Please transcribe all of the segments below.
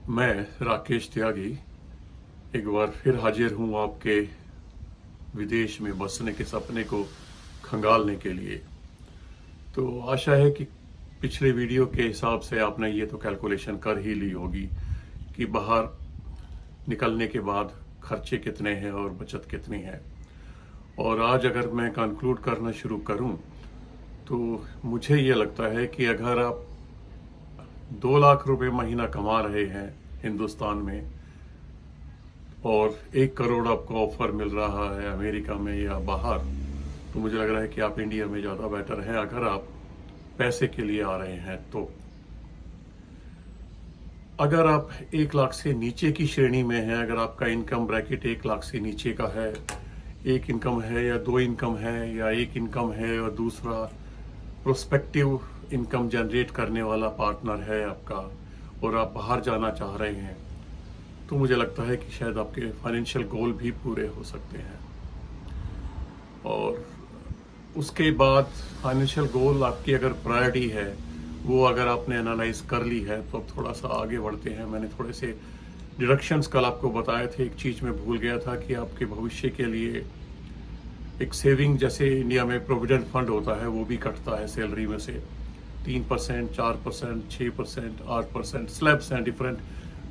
मैं राकेश त्यागी एक बार फिर हाजिर हूं आपके विदेश में बसने के सपने को खंगालने के लिए। तो आशा है कि पिछले वीडियो के हिसाब से आपने ये तो कैलकुलेशन कर ही ली होगी कि बाहर निकलने के बाद खर्चे कितने हैं और बचत कितनी है। और आज अगर मैं कंक्लूड करना शुरू करूं तो मुझे ये लगता है कि अगर आप 2 लाख रुपए महीना कमा रहे हैं हिंदुस्तान में और 1 करोड़ आपको ऑफर मिल रहा है अमेरिका में या बाहर, तो मुझे लग रहा है कि आप इंडिया में ज़्यादा बेटर हैं अगर आप पैसे के लिए आ रहे हैं। तो अगर आप 1 लाख से नीचे की श्रेणी में हैं, अगर आपका इनकम ब्रैकेट 1 लाख से नीचे का है, एक इनकम है या 2 इनकम है या एक इनकम है और दूसरा प्रोस्पेक्टिव इनकम जनरेट करने वाला पार्टनर है आपका और आप बाहर जाना चाह रहे हैं, तो मुझे लगता है कि शायद आपके फाइनेंशियल गोल भी पूरे हो सकते हैं। और उसके बाद फाइनेंशियल गोल आपकी अगर प्रायोरिटी है, वो अगर आपने एनालाइज कर ली है, तो अब थोड़ा सा आगे बढ़ते हैं। मैंने थोड़े से डिडक्शंस कल आपको बताए थे। एक चीज़ मैं भूल गया था कि आपके भविष्य के लिए एक सेविंग, जैसे इंडिया में प्रोविडेंट फंड होता है, वो भी कटता है सैलरी में से 3%, 4%, 6%, 8%, स्लैब्स हैं डिफरेंट।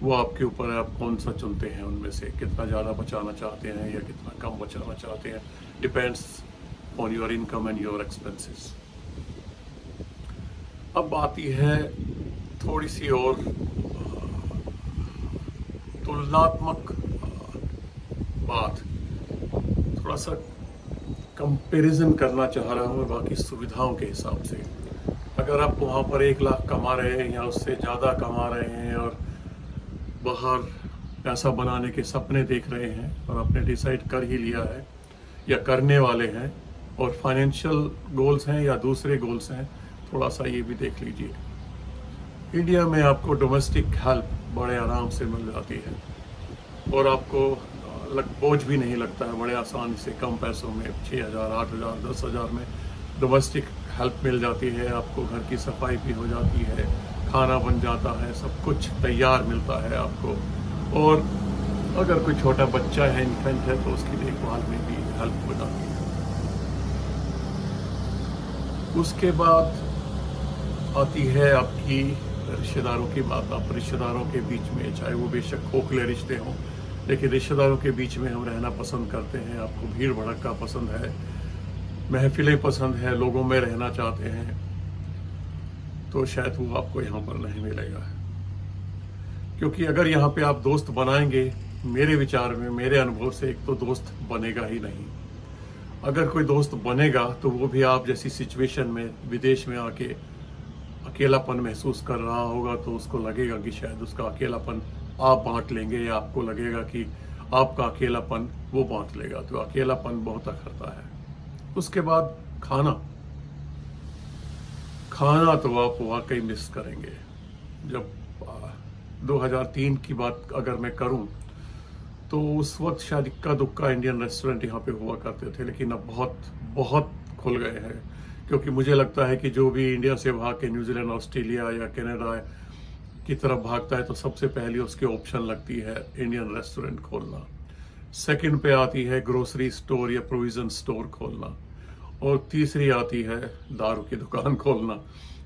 वो आपके ऊपर है, आप कौन सा चुनते हैं उनमें से, कितना ज़्यादा बचाना चाहते हैं या कितना कम बचाना चाहते हैं। Depends on your income and your expenses. अब आती है थोड़ी सी और तुलनात्मक बात, थोड़ा सा कंपैरिजन करना चाह रहा हूँ बाकी सुविधाओं के हिसाब से। अगर आप वहाँ पर 1 लाख कमा रहे हैं या उससे ज़्यादा कमा रहे हैं और बाहर पैसा बनाने के सपने देख रहे हैं और आपने डिसाइड कर ही लिया है या करने वाले हैं और फाइनेंशियल गोल्स हैं या दूसरे गोल्स हैं, थोड़ा सा ये भी देख लीजिए। इंडिया में आपको डोमेस्टिक हेल्प बड़े आराम से मिल जाती है और आपको बोझ भी नहीं लगता है, बड़े आसानी से कम पैसों में 6,000, 8,000, 10,000 में डोमेस्टिक हेल्प मिल जाती है। आपको घर की सफाई भी हो जाती है, खाना बन जाता है, सब कुछ तैयार मिलता है आपको। और अगर कोई छोटा बच्चा है, इन्फेंट है, तो उसकी देखभाल में भी हेल्प हो जाती है। उसके बाद आती है आपकी रिश्तेदारों की बात। आप रिश्तेदारों के बीच में, चाहे वो बेशक खोखले रिश्ते हों, लेकिन रिश्तेदारों के बीच में हम रहना पसंद करते हैं। आपको भीड़ भड़का पसंद है, महफिलें पसंद है, लोगों में रहना चाहते हैं, तो शायद वो आपको यहाँ पर नहीं मिलेगा। क्योंकि अगर यहाँ पे आप दोस्त बनाएंगे, मेरे विचार में, मेरे अनुभव से, एक तो दोस्त बनेगा ही नहीं। अगर कोई दोस्त बनेगा तो वो भी आप जैसी सिचुएशन में विदेश में आके अकेलापन महसूस कर रहा होगा, तो उसको लगेगा कि शायद उसका अकेलापन आप बांट लेंगे या आपको लगेगा कि आपका अकेलापन वो बांट लेगा, तो अकेलापन बहुत अखरता है। उसके बाद खाना तो आप वाकई मिस करेंगे। जब 2003 की बात अगर मैं करूं, तो उस वक्त शायद इक्का दुक्का इंडियन रेस्टोरेंट यहाँ पे हुआ करते थे, लेकिन अब बहुत बहुत खुल गए हैं। क्योंकि मुझे लगता है कि जो भी इंडिया से भाग के न्यूजीलैंड, ऑस्ट्रेलिया या कनाडा की तरफ भागता है, तो सबसे पहले उसकी ऑप्शन लगती है इंडियन रेस्टोरेंट खोलना। सेकंड पे आती है ग्रोसरी स्टोर या प्रोविजन स्टोर खोलना, और तीसरी आती है दारू की दुकान खोलना।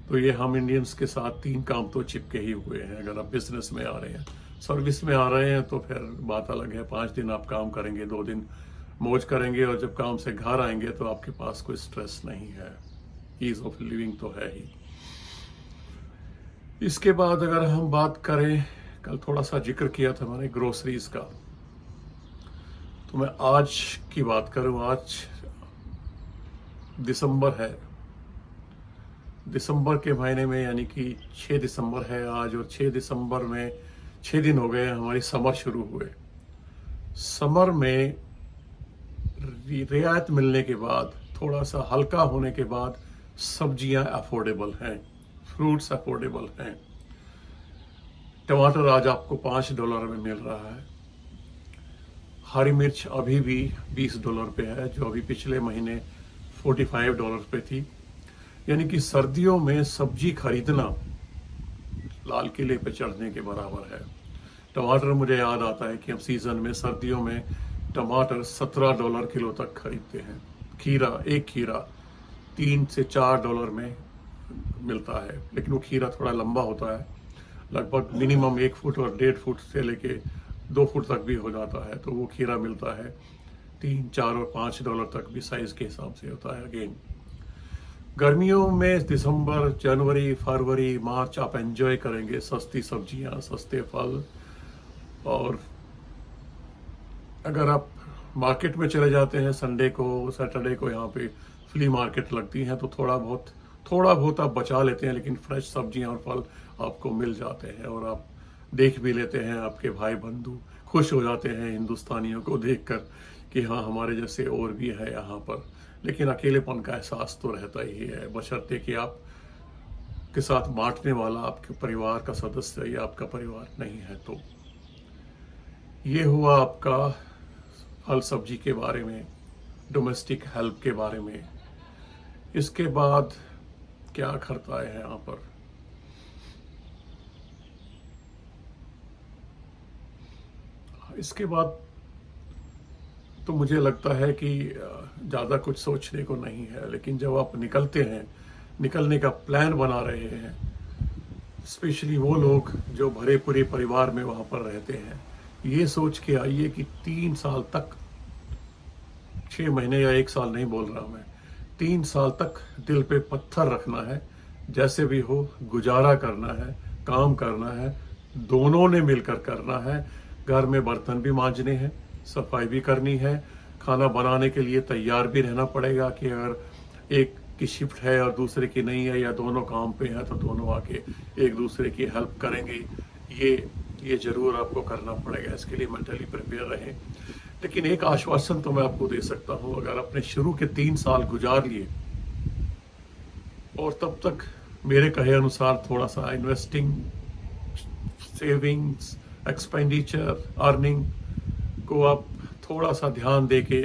तो ये हम इंडियंस के साथ 3 काम तो चिपके ही हुए हैं। अगर आप बिजनेस में आ रहे हैं, सर्विस में आ रहे हैं, तो फिर बात अलग है। 5 दिन आप काम करेंगे, 2 दिन मौज करेंगे, और जब काम से घर आएंगे तो आपके पास कोई स्ट्रेस नहीं है, ईज ऑफ लिविंग तो है ही। इसके बाद अगर हम बात करें, कल थोड़ा सा जिक्र किया था मैंने ग्रोसरीज का, तो मैं आज की बात करूं। आज दिसंबर है, दिसंबर के महीने में, यानी कि 6 दिसंबर है आज, और 6 दिसंबर में 6 दिन हो गए हमारी समर शुरू हुए। समर में रियायत मिलने के बाद, थोड़ा सा हल्का होने के बाद, सब्जियां अफोर्डेबल हैं, फ्रूट्स अफोर्डेबल हैं। टमाटर आज आपको $5 में मिल रहा है। हरी मिर्च अभी भी $20 पे है, जो अभी पिछले महीने $45 पे थी। यानी कि सर्दियों में सब्जी खरीदना लाल किले पे चढ़ने के बराबर है। टमाटर मुझे याद आता है कि अब सीज़न में सर्दियों में टमाटर $17 किलो तक खरीदते हैं। खीरा, एक खीरा $3 से $4 में मिलता है, लेकिन वो खीरा थोड़ा लंबा होता है, लगभग मिनिमम 1 फुट और 1.5 फुट से लेके 2 फुट तक भी हो जाता है। तो वो खीरा मिलता है 3, 4 और $5 तक भी, साइज के हिसाब से होता है। अगेन गर्मियों में दिसंबर, जनवरी, फरवरी, मार्च आप एंजॉय करेंगे सस्ती सब्जियां, सस्ते फल। और अगर आप मार्केट में चले जाते हैं संडे को, सैटरडे को, यहाँ पे फ्ली मार्केट लगती हैं, तो थोड़ा बहुत आप बचा लेते हैं, लेकिन फ्रेश सब्जियां और फल आपको मिल जाते हैं। और आप देख भी लेते हैं, आपके भाई बंधु खुश हो जाते हैं हिंदुस्तानियों को देखकर कि हाँ, हमारे जैसे और भी है यहाँ पर। लेकिन अकेलेपन का एहसास तो रहता ही है, बशर्ते कि आप के साथ बांटने वाला आपके परिवार का सदस्य या आपका परिवार नहीं है। तो ये हुआ आपका फल सब्जी के बारे में, डोमेस्टिक हेल्प के बारे में। इसके बाद क्या करता है यहाँ पर, इसके बाद तो मुझे लगता है कि ज़्यादा कुछ सोचने को नहीं है। लेकिन जब आप निकलते हैं, निकलने का प्लान बना रहे हैं, स्पेशली वो लोग जो भरे पूरे परिवार में वहाँ पर रहते हैं, ये सोच के आइए कि 3 साल तक, 6 महीने या 1 साल नहीं बोल रहा मैं, 3 साल तक दिल पे पत्थर रखना है, जैसे भी हो गुजारा करना है, काम करना है, दोनों ने मिलकर करना है। घर में बर्तन भी मांजने हैं, सफाई भी करनी है, खाना बनाने के लिए तैयार भी रहना पड़ेगा कि अगर एक की शिफ्ट है और दूसरे की नहीं है, या दोनों काम पे हैं, तो दोनों आके एक दूसरे की हेल्प करेंगे। ये जरूर आपको करना पड़ेगा, इसके लिए मेंटली प्रिपेयर रहें। लेकिन एक आश्वासन तो मैं आपको दे सकता हूँ, अगर आपने शुरू के 3 साल गुजार लिए और तब तक मेरे कहे अनुसार थोड़ा सा इन्वेस्टिंग, सेविंग्स, एक्सपेंडिचर, अर्निंग को आप थोड़ा सा ध्यान देके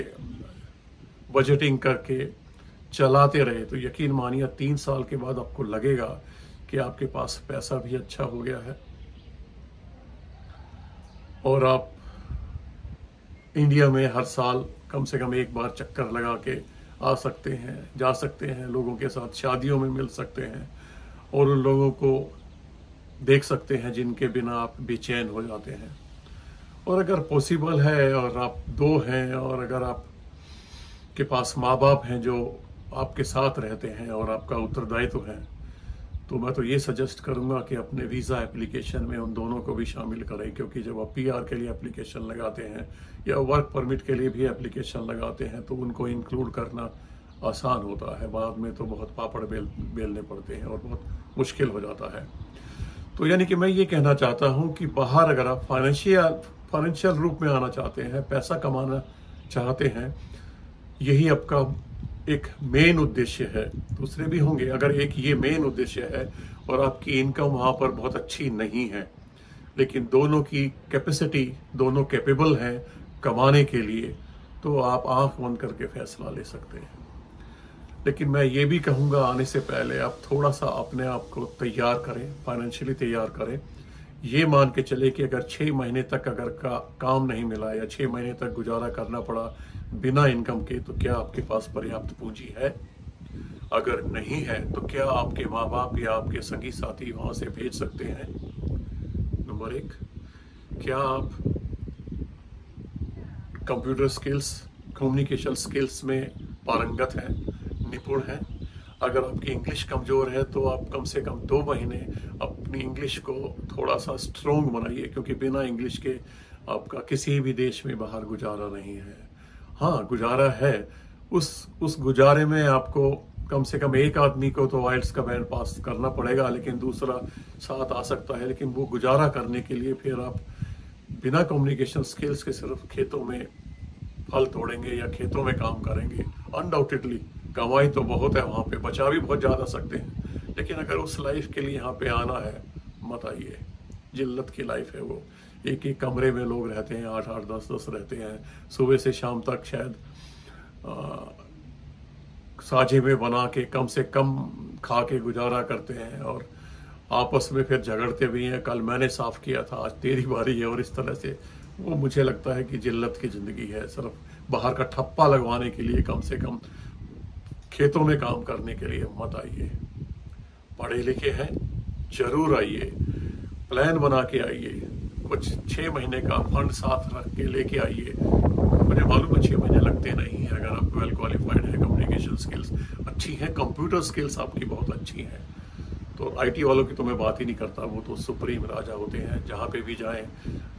बजटिंग करके चलाते रहे, तो यकीन मानिए 3 साल के बाद आपको लगेगा कि आपके पास पैसा भी अच्छा हो गया है और आप इंडिया में हर साल कम से कम एक बार चक्कर लगा के आ सकते हैं, जा सकते हैं, लोगों के साथ शादियों में मिल सकते हैं और उन लोगों को देख सकते हैं जिनके बिना आप बेचैन हो जाते हैं। और अगर पॉसिबल है और आप 2 हैं और अगर आप के पास माँ बाप हैं जो आपके साथ रहते हैं और आपका उत्तरदायित्व है, तो मैं तो ये सजेस्ट करूंगा कि अपने वीज़ा एप्लीकेशन में उन दोनों को भी शामिल करें, क्योंकि जब आप पीआर के लिए एप्लीकेशन लगाते हैं या वर्क परमिट के लिए भी एप्लीकेशन लगाते हैं, तो उनको इंक्लूड करना आसान होता है, बाद में तो बहुत पापड़ बेलने पड़ते हैं और बहुत मुश्किल हो जाता है। तो यानी कि मैं ये कहना चाहता हूँ कि बाहर अगर आप फाइनेंशियल रूप में आना चाहते हैं, पैसा कमाना चाहते हैं, यही आपका एक मेन उद्देश्य है। दूसरे भी होंगे, अगर एक ये मेन उद्देश्य है और आपकी इनकम वहाँ पर बहुत अच्छी नहीं है, लेकिन दोनों की कैपेसिटी, दोनों कैपेबल हैं कमाने के लिए, तो आप आंख बंद करके फैसला ले सकते हैं। लेकिन मैं ये भी कहूँगा, आने से पहले आप थोड़ा सा अपने आप को तैयार करें, फाइनेंशियली तैयार करें। ये मान के चले कि अगर 6 महीने तक अगर काम नहीं मिला या 6 महीने तक गुजारा करना पड़ा बिना इनकम के, तो क्या आपके पास पर्याप्त पूंजी है? अगर नहीं है तो क्या आपके माँ बाप या आपके संगी साथी वहां से भेज सकते हैं? नंबर 1, क्या आप कंप्यूटर स्किल्स, कम्युनिकेशन स्किल्स में पारंगत हैं, निपुण हैं? अगर आपकी इंग्लिश कमज़ोर है तो आप कम से कम 2 महीने अपनी इंग्लिश को थोड़ा सा स्ट्रोंग बनाइए, क्योंकि बिना इंग्लिश के आपका किसी भी देश में बाहर गुजारा नहीं है। हाँ, गुजारा है, उस गुजारे में आपको कम से कम एक आदमी को तो आइल्स का बैंड पास करना पड़ेगा, लेकिन दूसरा साथ आ सकता है। लेकिन वो गुजारा करने के लिए फिर आप बिना कम्युनिकेशन स्किल्स के सिर्फ खेतों में फल तोड़ेंगे या खेतों में काम करेंगे, अनडाउटेडली कमाई तो बहुत है वहाँ पे, बचा भी बहुत ज़्यादा सकते हैं, लेकिन अगर उस लाइफ के लिए यहाँ पे आना है, मत आइए। जिल्लत की लाइफ है वो, एक एक कमरे में लोग रहते हैं, 8-8, 10-10 रहते हैं, सुबह से शाम तक शायद साझे में बना के कम से कम खा के गुजारा करते हैं और आपस में फिर झगड़ते भी हैं, कल मैंने साफ किया था, आज तेरी बारी है, और इस तरह से वो मुझे लगता है कि जिल्लत की ज़िंदगी है। सिर्फ बाहर का ठप्पा लगवाने के लिए कम से कम खेतों में काम करने के लिए मत आइए। पढ़े लिखे हैं, जरूर आइए, प्लान बना के आइए, कुछ 6 महीने का फंड साथ रख के लेके आइए। मुझे मालूम है 6 महीने लगते नहीं हैं अगर आप वेल क्वालिफाइड है, कम्युनिकेशन स्किल्स अच्छी हैं, कंप्यूटर स्किल्स आपकी बहुत अच्छी हैं। तो आईटी वालों की तो मैं बात ही नहीं करता, वो तो सुप्रीम राजा होते हैं, जहाँ पे भी जाएं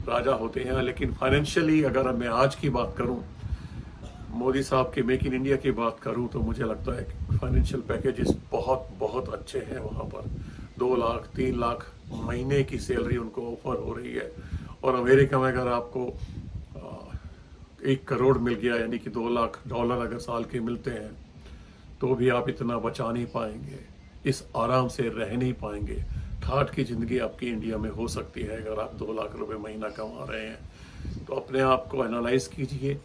राजा होते हैं। लेकिन फाइनेंशियली अगर मैं आज की बात करूं, मोदी साहब के मेक इन इंडिया की बात करूं, तो मुझे लगता है कि फाइनेंशियल पैकेजेस बहुत बहुत अच्छे हैं वहाँ पर। 2 लाख 3 लाख महीने की सैलरी उनको ऑफर हो रही है। और अमेरिका में अगर आपको 1 करोड़ मिल गया, यानी कि $2 लाख अगर साल के मिलते हैं, तो भी आप इतना बचा नहीं पाएंगे, इस आराम से रह नहीं पाएंगे। ठाठ की ज़िंदगी आपकी इंडिया में हो सकती है अगर आप 2 लाख रुपए महीना कमा रहे हैं। तो अपने आप को एनालाइज कीजिए,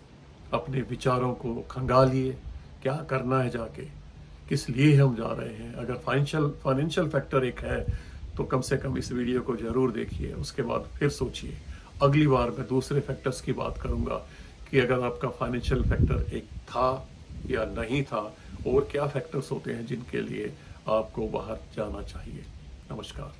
अपने विचारों को खंगालिए, क्या करना है जाके, किस लिए हम जा रहे हैं। अगर फाइनेंशियल फैक्टर एक है तो कम से कम इस वीडियो को ज़रूर देखिए, उसके बाद फिर सोचिए। अगली बार मैं दूसरे फैक्टर्स की बात करूँगा कि अगर आपका फाइनेंशियल फैक्टर एक था या नहीं था, और क्या फैक्टर्स होते हैं जिनके लिए आपको बाहर जाना चाहिए। नमस्कार।